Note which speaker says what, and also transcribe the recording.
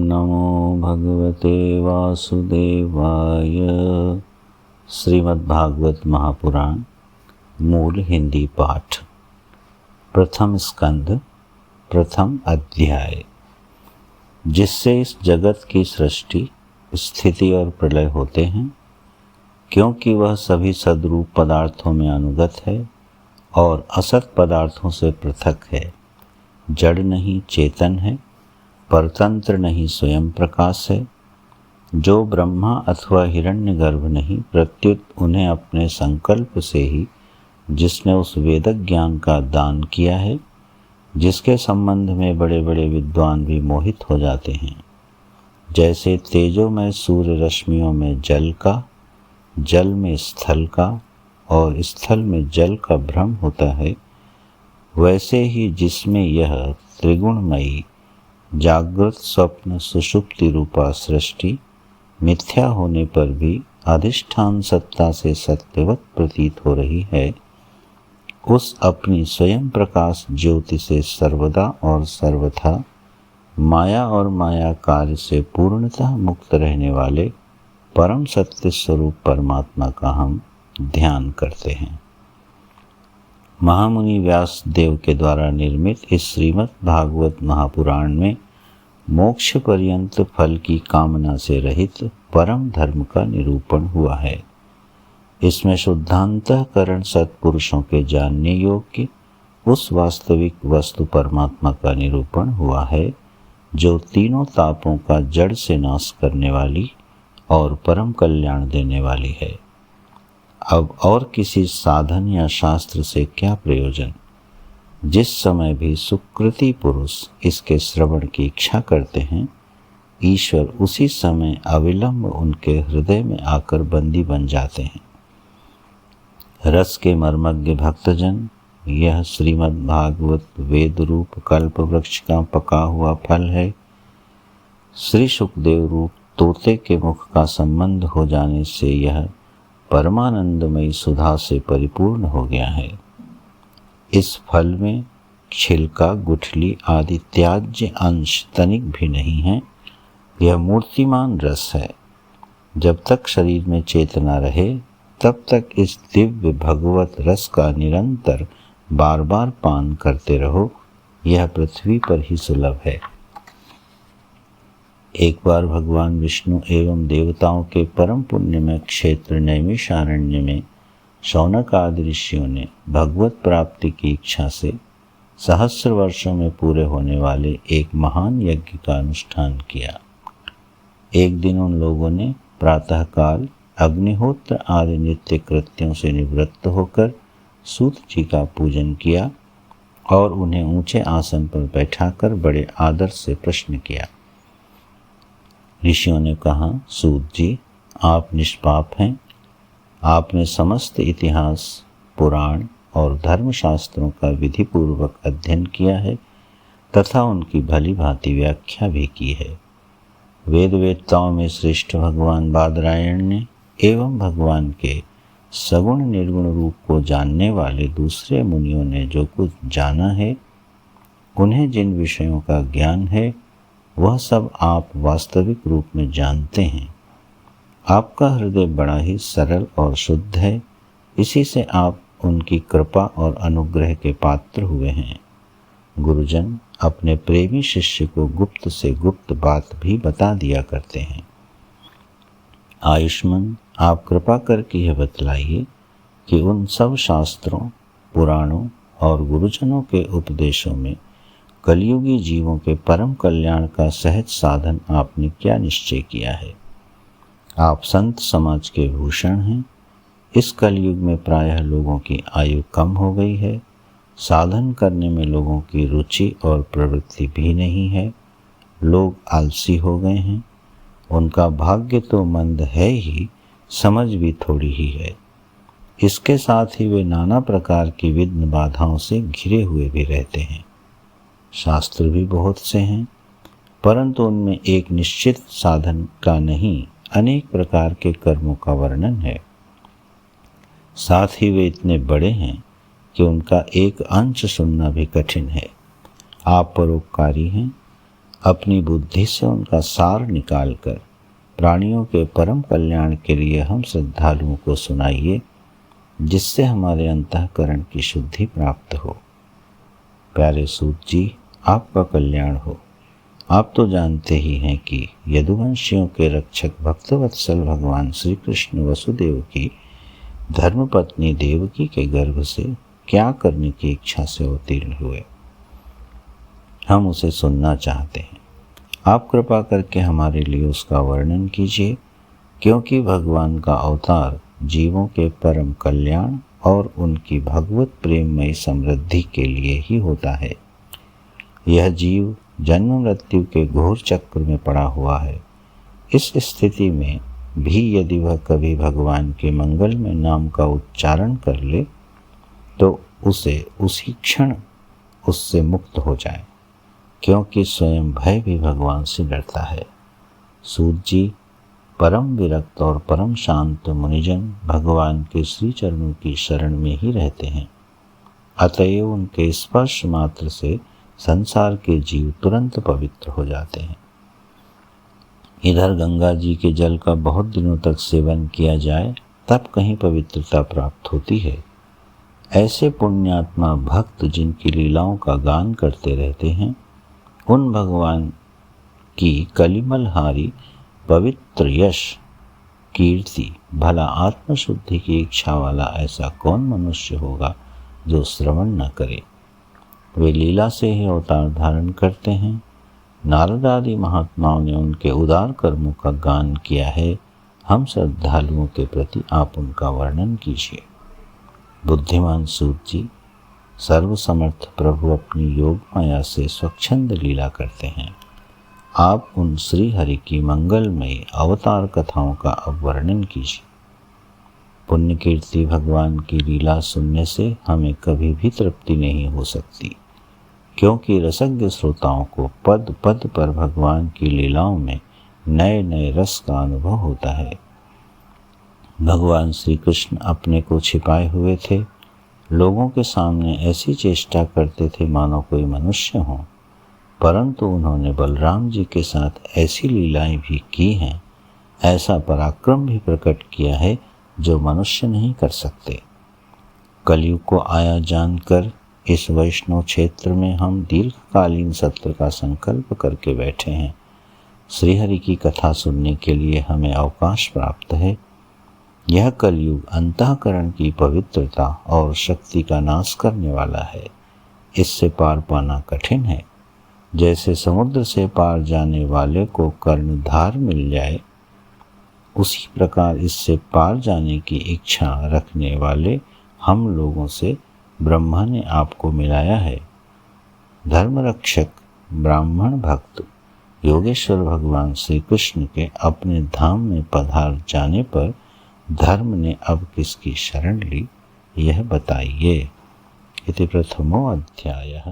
Speaker 1: नमो भगवते वासुदेवाय। श्रीमद्भागवत महापुराण मूल हिंदी पाठ। प्रथम स्कंद प्रथम अध्याय। जिससे इस जगत की सृष्टि, स्थिति और प्रलय होते हैं, क्योंकि वह सभी सद्रूप पदार्थों में अनुगत है और असत पदार्थों से पृथक है। जड़ नहीं चेतन है, परतंत्र नहीं स्वयं प्रकाश है। जो ब्रह्मा अथवा हिरण्यगर्भ नहीं, प्रत्युत उन्हें अपने संकल्प से ही जिसने उस वेदक ज्ञान का दान किया है, जिसके संबंध में बड़े बड़े विद्वान भी मोहित हो जाते हैं। जैसे तेजोमय सूर्य रश्मियों में जल का, जल में स्थल का और स्थल में जल का भ्रम होता है, वैसे ही जिसमें यह त्रिगुणमयी जागृत स्वप्न सुषुप्ति रूपा सृष्टि मिथ्या होने पर भी अधिष्ठान सत्ता से सत्यवत प्रतीत हो रही है, उस अपनी स्वयं प्रकाश ज्योति से सर्वदा और सर्वथा माया और माया कार्य से पूर्णतः मुक्त रहने वाले परम सत्य स्वरूप परमात्मा का हम ध्यान करते हैं। महामुनि व्यास देव के द्वारा निर्मित इस श्रीमद् भागवत महापुराण में मोक्ष पर्यंत फल की कामना से रहित परम धर्म का निरूपण हुआ है। इसमें शुद्धांतःकरण सत्पुरुषों के जानने योग्य उस वास्तविक वस्तु परमात्मा का निरूपण हुआ है, जो तीनों तापों का जड़ से नाश करने वाली और परम कल्याण देने वाली है। अब और किसी साधन या शास्त्र से क्या प्रयोजन? जिस समय भी सुकृति पुरुष इसके श्रवण की इच्छा करते हैं, ईश्वर उसी समय अविलंब उनके हृदय में आकर बंदी बन जाते हैं। रस के मर्मज्ञ भक्तजन, यह श्रीमद् भागवत वेद रूप कल्प वृक्ष का पका हुआ फल है। श्री सुखदेव रूप तोते के मुख का संबंध हो जाने से यह परमानंदमयी सुधा से परिपूर्ण हो गया है। इस फल में छिलका, गुठली आदि त्याज्य अंश तनिक भी नहीं है। यह मूर्तिमान रस है। जब तक शरीर में चेतना रहे, तब तक इस दिव्य भगवत रस का निरंतर बार बार पान करते रहो। यह पृथ्वी पर ही सुलभ है। एक बार भगवान विष्णु एवं देवताओं के परम पुण्यमय क्षेत्र नैमिषारण्य में शौनक आदि ऋषियों ने भगवत प्राप्ति की इच्छा से सहस्र वर्षों में पूरे होने वाले एक महान यज्ञ का अनुष्ठान किया। एक दिन उन लोगों ने प्रातःकाल अग्निहोत्र आदि नित्य कृत्यों से निवृत्त होकर सूत जी का पूजन किया और उन्हें ऊंचे आसन पर बैठाकर बड़े आदर से प्रश्न किया। ऋषियों ने कहा, सूत जी, आप निष्पाप हैं। आपने समस्त इतिहास, पुराण और धर्मशास्त्रों का विधिपूर्वक अध्ययन किया है तथा उनकी भली भांति व्याख्या भी की है। वेद वेत्ताओं में श्रेष्ठ भगवान बादरायण ने एवं भगवान के सगुण निर्गुण रूप को जानने वाले दूसरे मुनियों ने जो कुछ जाना है, उन्हें जिन विषयों का ज्ञान है, वह सब आप वास्तविक रूप में जानते हैं। आपका हृदय बड़ा ही सरल और शुद्ध है। इसी से आप उनकी कृपा और अनुग्रह के पात्र हुए हैं। गुरुजन अपने प्रेमी शिष्य को गुप्त से गुप्त बात भी बता दिया करते हैं। आयुष्मान, आप कृपा करके यह बतलाइए कि उन सब शास्त्रों, पुराणों और गुरुजनों के उपदेशों में कलयुगी जीवों के परम कल्याण का सहज साधन आपने क्या निश्चय किया है? आप संत समाज के भूषण हैं। इस कलयुग में प्रायः लोगों की आयु कम हो गई है। साधन करने में लोगों की रुचि और प्रवृत्ति भी नहीं है। लोग आलसी हो गए हैं। उनका भाग्य तो मंद है ही, समझ भी थोड़ी ही है। इसके साथ ही वे नाना प्रकार की विघ्न बाधाओं से घिरे हुए भी रहते हैं। शास्त्र भी बहुत से हैं, परंतु उनमें एक निश्चित साधन का नहीं, अनेक प्रकार के कर्मों का वर्णन है। साथ ही वे इतने बड़े हैं कि उनका एक अंश सुनना भी कठिन है। आप परोपकारी हैं। अपनी बुद्धि से उनका सार निकालकर प्राणियों के परम कल्याण के लिए हम श्रद्धालुओं को सुनाइए, जिससे हमारे अंतःकरण की शुद्धि प्राप्त हो। प्यारे सूत जी, आपका कल्याण हो। आप तो जानते ही हैं कि यदुवंशियों के रक्षक भक्तवत्सल भगवान श्री कृष्ण वसुदेव की धर्मपत्नी देवकी के गर्भ से क्या करने की इच्छा से अवतीर्ण हुए। हम उसे सुनना चाहते हैं। आप कृपा करके हमारे लिए उसका वर्णन कीजिए, क्योंकि भगवान का अवतार जीवों के परम कल्याण और उनकी भगवत प्रेममयी समृद्धि के लिए ही होता है। यह जीव जन्म मृत्यु के घोर चक्र में पड़ा हुआ है। इस स्थिति में भी यदि वह कभी भगवान के मंगल में नाम का उच्चारण कर ले तो उसे उसी क्षण उससे मुक्त हो जाए, क्योंकि स्वयं भय भी भगवान से डरता है। सूत जी, परम विरक्त और परम शांत मुनिजन भगवान के श्री चरणों की शरण में ही रहते हैं। अतएव उनके स्पर्श मात्र से संसार के जीव तुरंत पवित्र हो जाते हैं। इधर गंगा जी के जल का बहुत दिनों तक सेवन किया जाए तब कहीं पवित्रता प्राप्त होती है। ऐसे पुण्यात्मा भक्त जिनकी लीलाओं का गान करते रहते हैं, उन भगवान की कलिमलहारी पवित्र यश कीर्ति भला आत्मशुद्धि की इच्छा वाला ऐसा कौन मनुष्य होगा जो श्रवण न करे। वे लीला से ही अवतार धारण करते हैं। नारद आदि महात्माओं ने उनके उदार कर्मों का गान किया है। हम श्रद्धालुओं के प्रति आप उनका वर्णन कीजिए। बुद्धिमान सूत जी, सर्वसमर्थ प्रभु अपनी योग माया से स्वच्छंद लीला करते हैं। आप उन श्री हरि की मंगलमयी अवतार कथाओं का अब वर्णन कीजिए। पुण्य कीर्ति भगवान की लीला सुनने से हमें कभी भी तृप्ति नहीं हो सकती, क्योंकि रसज्ञ श्रोताओं को पद पद पर भगवान की लीलाओं में नए नए रस का अनुभव होता है। भगवान श्री कृष्ण अपने को छिपाए हुए थे। लोगों के सामने ऐसी चेष्टा करते थे मानो कोई मनुष्य हो, परंतु उन्होंने बलराम जी के साथ ऐसी लीलाएं भी की हैं, ऐसा पराक्रम भी प्रकट किया है जो मनुष्य नहीं कर सकते। कलयुग को आया जानकर इस वैष्णव क्षेत्र में हम दीर्घकालीन सत्र का संकल्प करके बैठे हैं। श्रीहरि की कथा सुनने के लिए हमें अवकाश प्राप्त है। यह कलयुग अंतःकरण की पवित्रता और शक्ति का नाश करने वाला है। इससे पार पाना कठिन है। जैसे समुद्र से पार जाने वाले को कर्णधार मिल जाए, उसी प्रकार इससे पार जाने की इच्छा रखने वाले हम लोगों से ब्रह्मा ने आपको मिलाया है। धर्मरक्षक ब्राह्मण भक्त योगेश्वर भगवान श्री कृष्ण के अपने धाम में पधार जाने पर धर्म ने अब किसकी शरण ली, यह बताइए। इति प्रथमो अध्यायः।